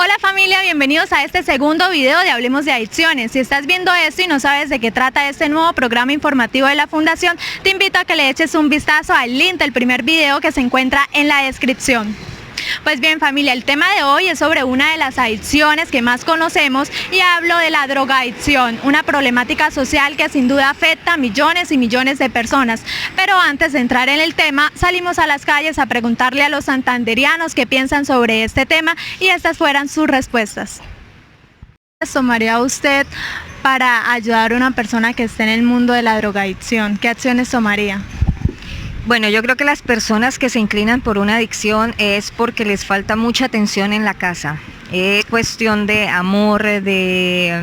Hola familia, bienvenidos a este segundo video de Hablemos de Adicciones. Si estás viendo esto y no sabes de qué trata este nuevo programa informativo de la Fundación, te invito a que le eches un vistazo al link del primer video que se encuentra en la descripción. Pues bien familia, el tema de hoy es sobre una de las adicciones que más conocemos y hablo de la drogadicción, una problemática social que sin duda afecta a millones y millones de personas. Pero antes de entrar en el tema, salimos a las calles a preguntarle a los santanderianos qué piensan sobre este tema y estas fueran sus respuestas. ¿Qué tomaría usted para ayudar a una persona que esté en el mundo de la drogadicción? ¿Qué acciones tomaría? Bueno, yo creo que las personas que se inclinan por una adicción es porque les falta mucha atención en la casa. Es cuestión de amor, de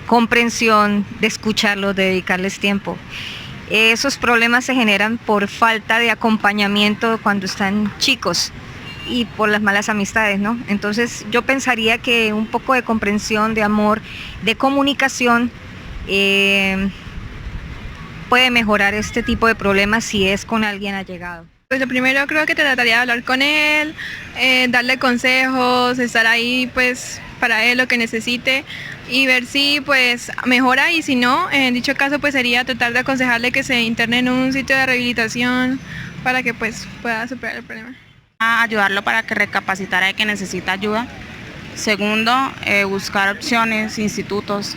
comprensión, de escucharlos, de dedicarles tiempo. Esos problemas se generan por falta de acompañamiento cuando están chicos y por las malas amistades, ¿no? Entonces yo pensaría que un poco de comprensión, de amor, de comunicación, puede mejorar este tipo de problemas si es con alguien allegado. Pues lo primero creo que trataría de hablar con él, darle consejos, estar ahí pues para él lo que necesite y ver si pues mejora, y si no, en dicho caso pues sería tratar de aconsejarle que se interne en un sitio de rehabilitación para que pues pueda superar el problema. Ayudarlo para que recapacitara de que necesita ayuda. Segundo, buscar opciones, institutos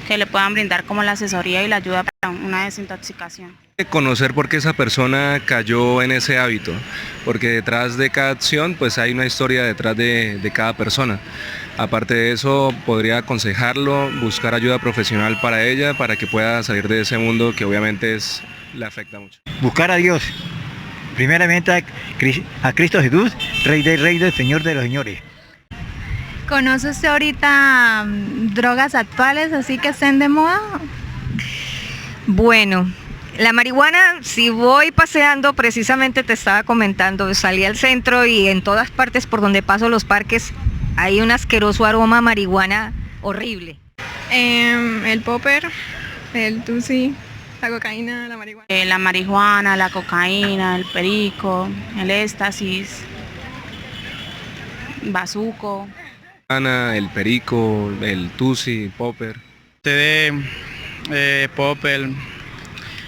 que le puedan brindar como la asesoría y la ayuda para una desintoxicación. Conocer por qué esa persona cayó en ese hábito, porque detrás de cada acción pues hay una historia detrás de cada persona. Aparte de eso, podría aconsejarlo, buscar ayuda profesional para ella, para que pueda salir de ese mundo que obviamente le afecta mucho. Buscar a Dios, primeramente a Cristo Jesús, Rey del Reyes, Señor de los Señores. ¿Conoce usted ahorita drogas actuales así que estén de moda? Bueno, la marihuana, si voy paseando, precisamente te estaba comentando, salí al centro y en todas partes por donde paso los parques hay un asqueroso aroma a marihuana horrible. El popper, el tusi, la cocaína, la marihuana. La marihuana, la cocaína, el perico, el éxtasis, bazuco. El perico, el tusi, popper. Popper,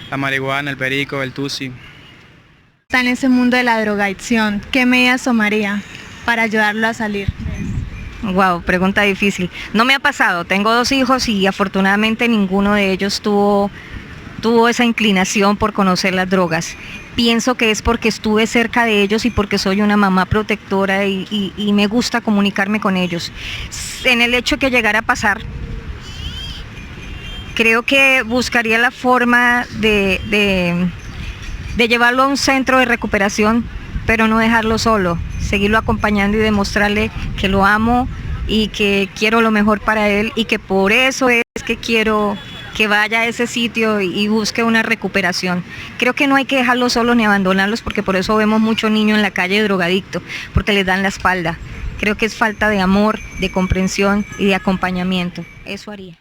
la marihuana, el perico, el tusi. Está en ese mundo de la drogadicción, ¿qué medidas tomaría para ayudarlo a salir? Wow, pregunta difícil. No me ha pasado, tengo 2 hijos y afortunadamente ninguno de ellos tuvo esa inclinación por conocer las drogas. Pienso que es porque estuve cerca de ellos y porque soy una mamá protectora y me gusta comunicarme con ellos. En el hecho que llegara a pasar, creo que buscaría la forma de llevarlo a un centro de recuperación, pero no dejarlo solo, seguirlo acompañando y demostrarle que lo amo y que quiero lo mejor para él y que por eso es que quiero que vaya a ese sitio y busque una recuperación. Creo que no hay que dejarlos solos ni abandonarlos, porque por eso vemos muchos niños en la calle drogadictos, porque les dan la espalda. Creo que es falta de amor, de comprensión y de acompañamiento. Eso haría.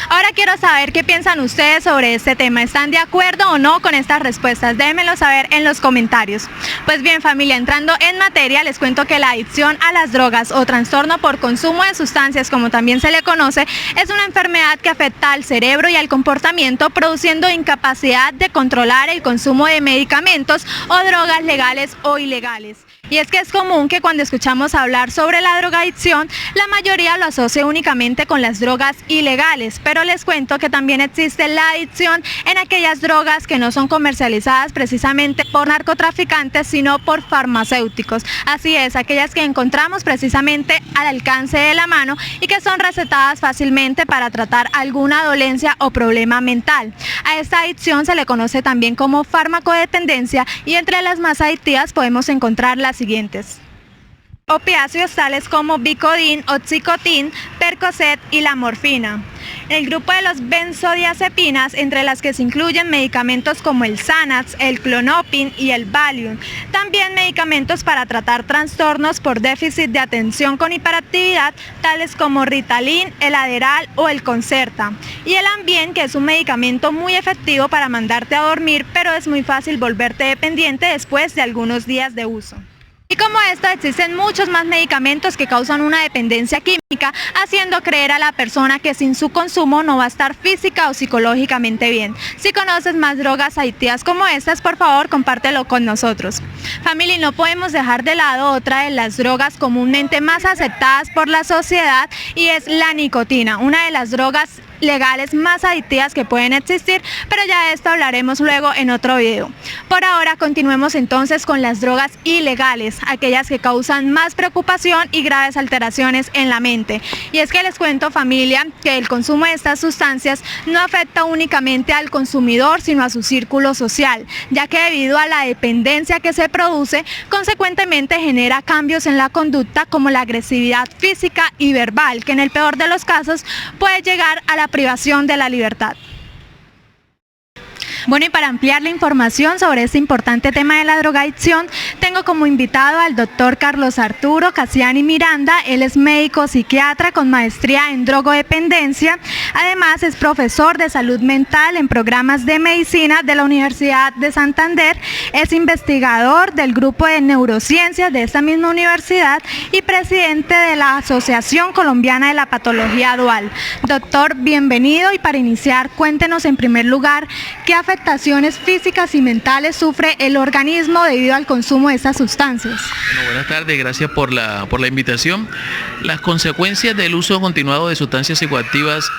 Ahora quiero saber qué piensan ustedes sobre este tema. ¿Están de acuerdo o no con estas respuestas? Déjenmelo saber en los comentarios. Pues bien familia, entrando en materia, les cuento que la adicción a las drogas o trastorno por consumo de sustancias, como también se le conoce, es una enfermedad que afecta al cerebro y al comportamiento, produciendo incapacidad de controlar el consumo de medicamentos o drogas legales o ilegales. Y es que es común que cuando escuchamos hablar sobre la drogadicción, la mayoría lo asocia únicamente con las drogas ilegales, pero les cuento que también existe la adicción en aquellas drogas que no son comercializadas precisamente por narcotraficantes, sino por farmacéuticos. Así es, aquellas que encontramos precisamente al alcance de la mano y que son recetadas fácilmente para tratar alguna dolencia o problema mental. A esta adicción se le conoce también como farmacodependencia, y entre las más adictivas podemos encontrar las siguientes: opiáceos tales como Vicodin, Oxycontin, Percocet y la morfina. El grupo de los benzodiazepinas, entre las que se incluyen medicamentos como el Xanax, el Klonopin y el Valium. También medicamentos para tratar trastornos por déficit de atención con hiperactividad, tales como Ritalin, el Adderall o el Concerta. Y el Ambien, que es un medicamento muy efectivo para mandarte a dormir, pero es muy fácil volverte dependiente después de algunos días de uso. Y como esto, existen muchos más medicamentos que causan una dependencia química, haciendo creer a la persona que sin su consumo no va a estar física o psicológicamente bien. Si conoces más drogas adictivas como estas, por favor, compártelo con nosotros. Familia, no podemos dejar de lado otra de las drogas comúnmente más aceptadas por la sociedad, y es la nicotina, una de las drogas legales más adictivas que pueden existir, pero ya de esto hablaremos luego en otro video. Por ahora continuemos entonces con las drogas ilegales, aquellas que causan más preocupación y graves alteraciones en la mente. Y es que les cuento, familia, que el consumo de estas sustancias no afecta únicamente al consumidor, sino a su círculo social, ya que debido a la dependencia que se produce, consecuentemente genera cambios en la conducta como la agresividad física y verbal, que en el peor de los casos puede llegar a la privación de la libertad. Bueno, y para ampliar la información sobre este importante tema de la drogadicción, tengo como invitado al doctor Carlos Arturo Cassiani Miranda. Él es médico psiquiatra con maestría en drogodependencia. Además, es profesor de salud mental en programas de medicina de la Universidad de Santander. Es investigador del grupo de neurociencias de esta misma universidad y presidente de la Asociación Colombiana de la Patología Dual. Doctor, bienvenido, y para iniciar, cuéntenos en primer lugar qué afectaciones físicas y mentales sufre el organismo debido al consumo de estas sustancias. Bueno, buenas tardes, gracias por la invitación. Las consecuencias del uso continuado de sustancias psicoactivas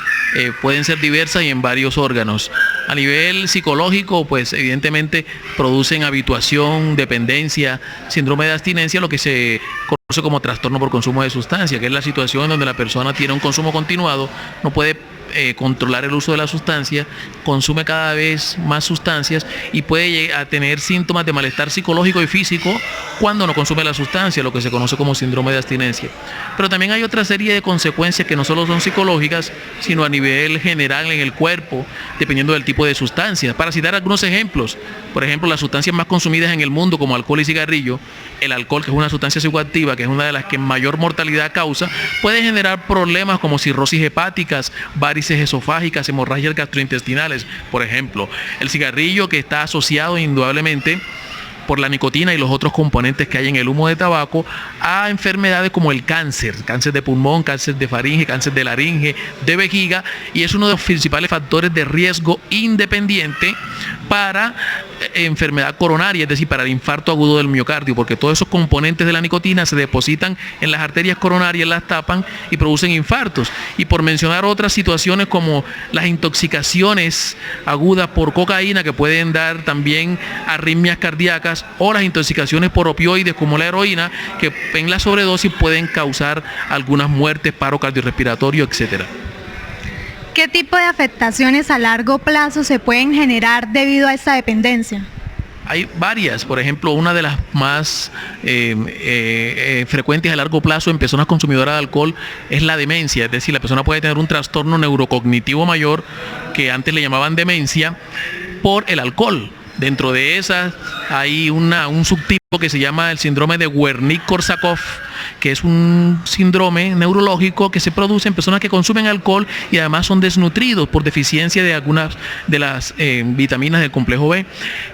pueden ser diversas y en varios órganos. A nivel psicológico, pues evidentemente producen habituación, dependencia, síndrome de abstinencia, lo que se conoce como trastorno por consumo de sustancia, que es la situación donde la persona tiene un consumo continuado, no puede controlar el uso de la sustancia, consume cada vez más sustancias y puede llegar a tener síntomas de malestar psicológico y físico cuando no consume la sustancia, lo que se conoce como síndrome de abstinencia. Pero también hay otra serie de consecuencias que no solo son psicológicas, sino a nivel general en el cuerpo, dependiendo del tipo de sustancia. Para citar algunos ejemplos, por ejemplo, las sustancias más consumidas en el mundo, como alcohol y cigarrillo, el alcohol, que es una sustancia psicoactiva, que es una de las que mayor mortalidad causa, puede generar problemas como cirrosis hepáticas, varices esofágicas, hemorragias gastrointestinales, por ejemplo. El cigarrillo, que está asociado indudablemente por la nicotina y los otros componentes que hay en el humo de tabaco, a enfermedades como el cáncer de pulmón, cáncer de faringe, cáncer de laringe, de vejiga, y es uno de los principales factores de riesgo independiente para enfermedad coronaria, es decir, para el infarto agudo del miocardio, porque todos esos componentes de la nicotina se depositan en las arterias coronarias, las tapan y producen infartos. Y por mencionar otras situaciones como las intoxicaciones agudas por cocaína, que pueden dar también arritmias cardíacas, o las intoxicaciones por opioides como la heroína, que en la sobredosis pueden causar algunas muertes, paro cardiorrespiratorio, etcétera. ¿Qué tipo de afectaciones a largo plazo se pueden generar debido a esta dependencia? Hay varias, por ejemplo, una de las más frecuentes a largo plazo en personas consumidoras de alcohol es la demencia, es decir, la persona puede tener un trastorno neurocognitivo mayor, que antes le llamaban demencia, por el alcohol. Dentro de esas hay un subtipo que se llama el síndrome de Wernicke-Korsakoff, que es un síndrome neurológico que se produce en personas que consumen alcohol y además son desnutridos por deficiencia de algunas de las vitaminas del complejo B,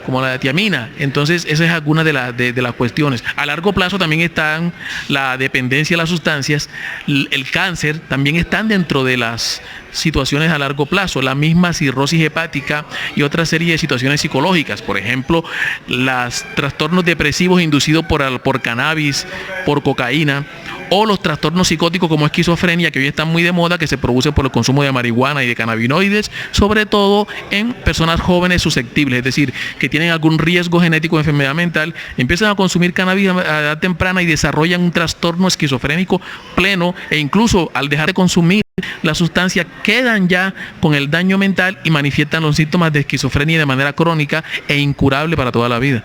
como la tiamina. Entonces, esa es alguna de las cuestiones. A largo plazo también están la dependencia de las sustancias, el cáncer, también están dentro de las situaciones a largo plazo, la misma cirrosis hepática y otra serie de situaciones psicológicas, por ejemplo, los trastornos depresivos inducidos por cannabis, por cocaína, o los trastornos psicóticos como esquizofrenia, que hoy están muy de moda, que se producen por el consumo de marihuana y de cannabinoides, sobre todo en personas jóvenes susceptibles, es decir, que tienen algún riesgo genético de enfermedad mental, empiezan a consumir cannabis a edad temprana y desarrollan un trastorno esquizofrénico pleno, e incluso al dejar de consumir la sustancia quedan ya con el daño mental y manifiestan los síntomas de esquizofrenia de manera crónica e incurable para toda la vida.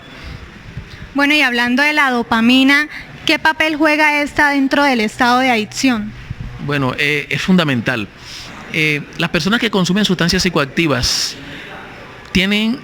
Bueno, y hablando de la dopamina, ¿qué papel juega esta dentro del estado de adicción? Bueno, es fundamental. Las personas que consumen sustancias psicoactivas tienen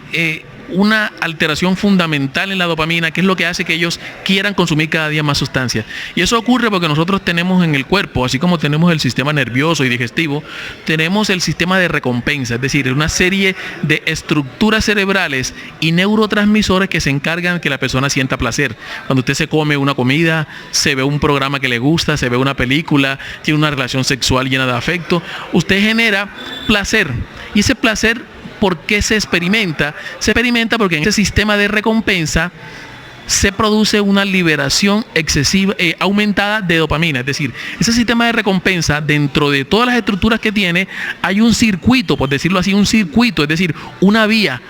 una alteración fundamental en la dopamina, que es lo que hace que ellos quieran consumir cada día más sustancias. Y eso ocurre porque nosotros tenemos en el cuerpo, así como tenemos el sistema nervioso y digestivo, tenemos el sistema de recompensa, es decir, una serie de estructuras cerebrales y neurotransmisores que se encargan de que la persona sienta placer. Cuando usted se come una comida, se ve un programa que le gusta, se ve una película, tiene una relación sexual llena de afecto, usted genera placer. Y ese placer, ¿por qué se experimenta? Se experimenta porque en ese sistema de recompensa se produce una liberación excesiva, aumentada de dopamina. Es decir, ese sistema de recompensa, dentro de todas las estructuras que tiene, hay un circuito, por decirlo así, un circuito, es decir, una vía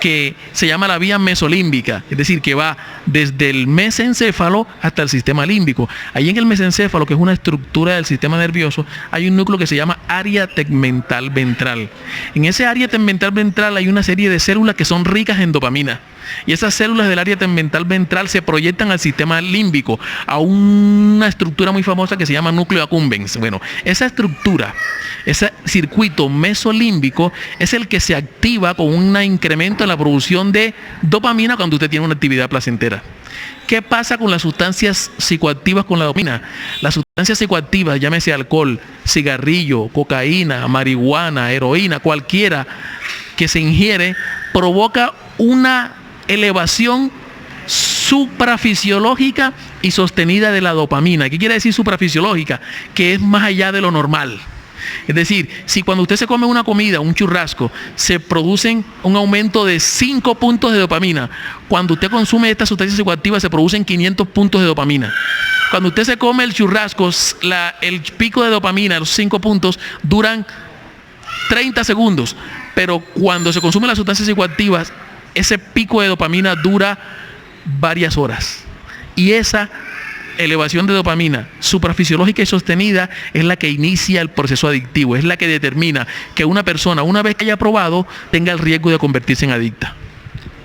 que se llama la vía mesolímbica, es decir, que va desde el mesencéfalo hasta el sistema límbico. Ahí en el mesencéfalo, que es una estructura del sistema nervioso, hay un núcleo que se llama área tegmental ventral. En ese área tegmental ventral hay una serie de células que son ricas en dopamina. Y esas células del área tegmental ventral se proyectan al sistema límbico, a una estructura muy famosa que se llama núcleo accumbens. Bueno, esa estructura, ese circuito mesolímbico es el que se activa con un incremento en la producción de dopamina cuando usted tiene una actividad placentera. ¿Qué pasa con las sustancias psicoactivas con la dopamina? Las sustancias psicoactivas, llámese alcohol, cigarrillo, cocaína, marihuana, heroína, cualquiera que se ingiere, provoca una elevación suprafisiológica y sostenida de la dopamina. ¿Qué quiere decir suprafisiológica? Que es más allá de lo normal. Es decir, si cuando usted se come una comida, un churrasco, se producen un aumento de 5 puntos de dopamina, cuando usted consume estas sustancias psicoactivas se producen 500 puntos de dopamina. Cuando usted se come el churrasco, el pico de dopamina, los 5 puntos, duran 30 segundos, pero cuando se consumen las sustancias psicoactivas, ese pico de dopamina dura varias horas. Y esa elevación de dopamina suprafisiológica y sostenida es la que inicia el proceso adictivo, es la que determina que una persona, una vez que haya probado, tenga el riesgo de convertirse en adicta.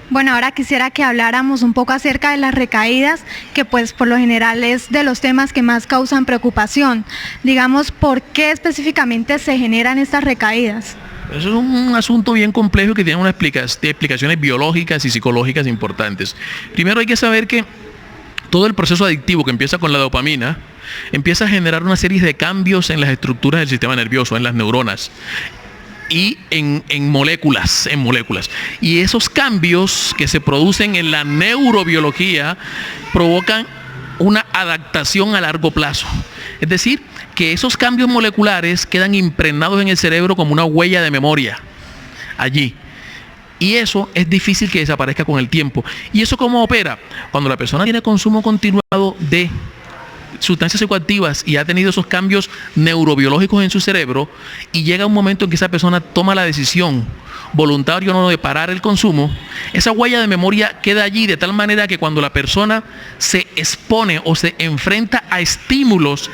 Bueno, ahora quisiera que habláramos un poco acerca de las recaídas, que pues por lo general es de los temas que más causan preocupación. Digamos, ¿por qué específicamente se generan estas recaídas? Eso es un asunto bien complejo que tiene unas explicaciones biológicas y psicológicas importantes. Primero hay que saber que todo el proceso adictivo que empieza con la dopamina empieza a generar una serie de cambios en las estructuras del sistema nervioso, en las neuronas y en moléculas. Y esos cambios que se producen en la neurobiología provocan una adaptación a largo plazo. Es decir, que esos cambios moleculares quedan impregnados en el cerebro como una huella de memoria allí. Y eso es difícil que desaparezca con el tiempo. ¿Y eso cómo opera? Cuando la persona tiene consumo continuado de sustancias psicoactivas y ha tenido esos cambios neurobiológicos en su cerebro, y llega un momento en que esa persona toma la decisión, voluntario o no, de parar el consumo, esa huella de memoria queda allí de tal manera que cuando la persona se expone o se enfrenta a estímulos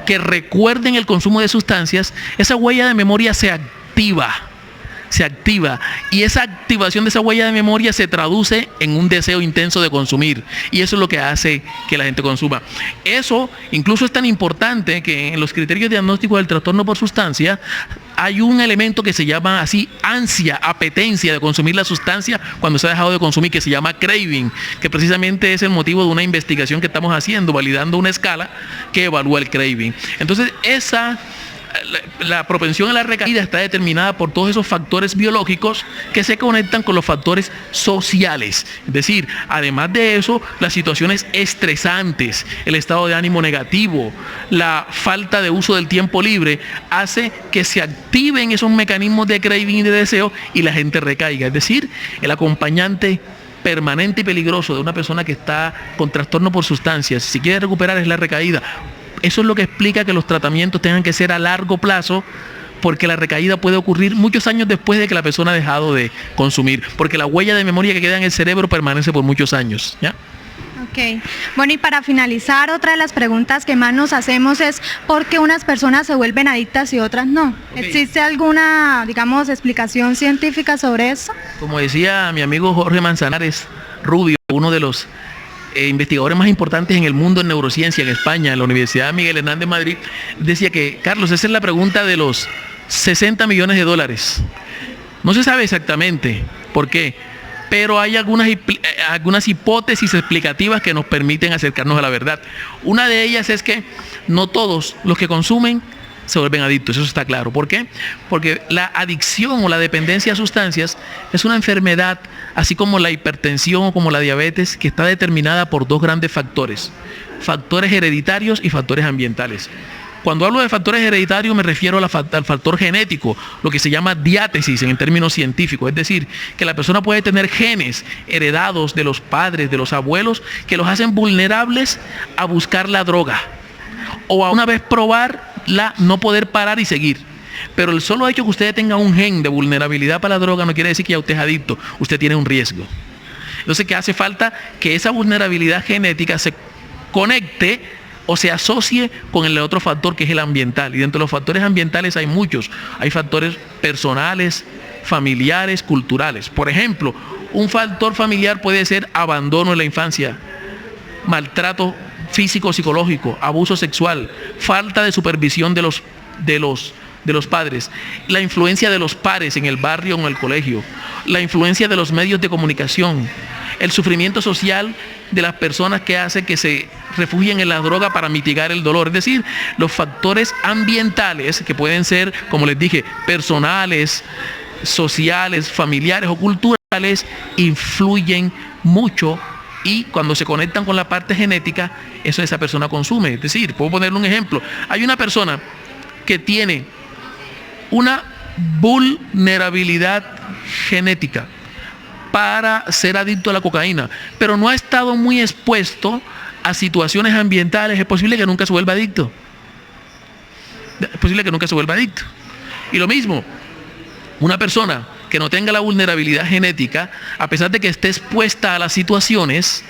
que recuerden el consumo de sustancias, esa huella de memoria se activa, y esa activación de esa huella de memoria se traduce en un deseo intenso de consumir, y eso es lo que hace que la gente consuma. Eso incluso es tan importante que en los criterios diagnósticos del trastorno por sustancia hay un elemento que se llama así ansia, apetencia de consumir la sustancia cuando se ha dejado de consumir, que se llama craving, que precisamente es el motivo de una investigación que estamos haciendo, validando una escala que evalúa el craving. Entonces la propensión a la recaída está determinada por todos esos factores biológicos que se conectan con los factores sociales. Es decir, además de eso, las situaciones estresantes, el estado de ánimo negativo, la falta de uso del tiempo libre, hace que se activen esos mecanismos de craving y de deseo y la gente recaiga. Es decir, el acompañante permanente y peligroso de una persona que está con trastorno por sustancias, si quiere recuperar, es la recaída. Eso es lo que explica que los tratamientos tengan que ser a largo plazo, porque la recaída puede ocurrir muchos años después de que la persona ha dejado de consumir, porque la huella de memoria que queda en el cerebro permanece por muchos años, ¿ya? Ok. Bueno, y para finalizar, otra de las preguntas que más nos hacemos es ¿por qué unas personas se vuelven adictas y otras no? Okay. ¿Existe alguna, digamos, explicación científica sobre eso? Como decía mi amigo Jorge Manzanares Rubio, uno de los investigadores más importantes en el mundo en neurociencia en España, en la Universidad Miguel Hernández de Madrid, decía que, Carlos, esa es la pregunta de los 60 millones de dólares. No se sabe exactamente por qué, pero hay algunas hipótesis explicativas que nos permiten acercarnos a la verdad. Una de ellas es que no todos los que consumen se vuelven adictos, eso está claro. ¿Por qué? Porque la adicción o la dependencia a sustancias es una enfermedad, así como la hipertensión o como la diabetes, que está determinada por dos grandes factores: factores hereditarios y factores ambientales. Cuando hablo de factores hereditarios me refiero al factor genético, lo que se llama diátesis en términos científicos, es decir, que la persona puede tener genes heredados de los padres, de los abuelos, que los hacen vulnerables a buscar la droga, o a una vez probarla no poder parar y seguir. Pero el solo hecho que usted tenga un gen de vulnerabilidad para la droga no quiere decir que ya usted es adicto, usted tiene un riesgo. Entonces, ¿qué hace falta? Que esa vulnerabilidad genética se conecte o se asocie con el otro factor, que es el ambiental. Y dentro de los factores ambientales hay muchos. Hay factores personales, familiares, culturales. Por ejemplo, un factor familiar puede ser abandono en la infancia, maltrato físico, psicológico, abuso sexual, falta de supervisión de los padres, la influencia de los pares en el barrio o en el colegio, la influencia de los medios de comunicación, el sufrimiento social de las personas que hace que se refugien en la droga para mitigar el dolor. Es decir, los factores ambientales, que pueden ser, como les dije, personales, sociales, familiares o culturales, influyen mucho, y cuando se conectan con la parte genética, eso esa persona consume. Es decir, puedo ponerle un ejemplo. Hay una persona que tiene una vulnerabilidad genética para ser adicto a la cocaína, pero no ha estado muy expuesto a situaciones ambientales. Es posible que nunca se vuelva adicto. Es posible que nunca se vuelva adicto. Y lo mismo, una persona que no tenga la vulnerabilidad genética, a pesar de que esté expuesta a las situaciones,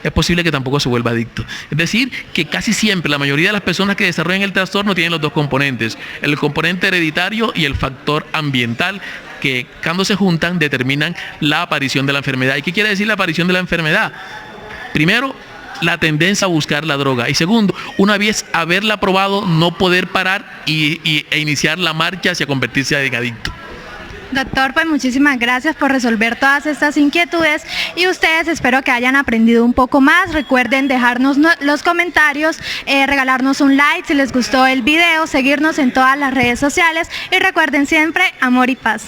es posible que tampoco se vuelva adicto. Es decir, que casi siempre la mayoría de las personas que desarrollan el trastorno tienen los dos componentes: el componente hereditario y el factor ambiental, que cuando se juntan determinan la aparición de la enfermedad. ¿Y qué quiere decir la aparición de la enfermedad? Primero, la tendencia a buscar la droga, y segundo, una vez haberla probado, no poder parar e iniciar la marcha hacia convertirse en adicto. Doctor, pues muchísimas gracias por resolver todas estas inquietudes, y ustedes espero que hayan aprendido un poco más. Recuerden dejarnos los comentarios, regalarnos un like si les gustó el video, seguirnos en todas las redes sociales, y recuerden siempre amor y paz.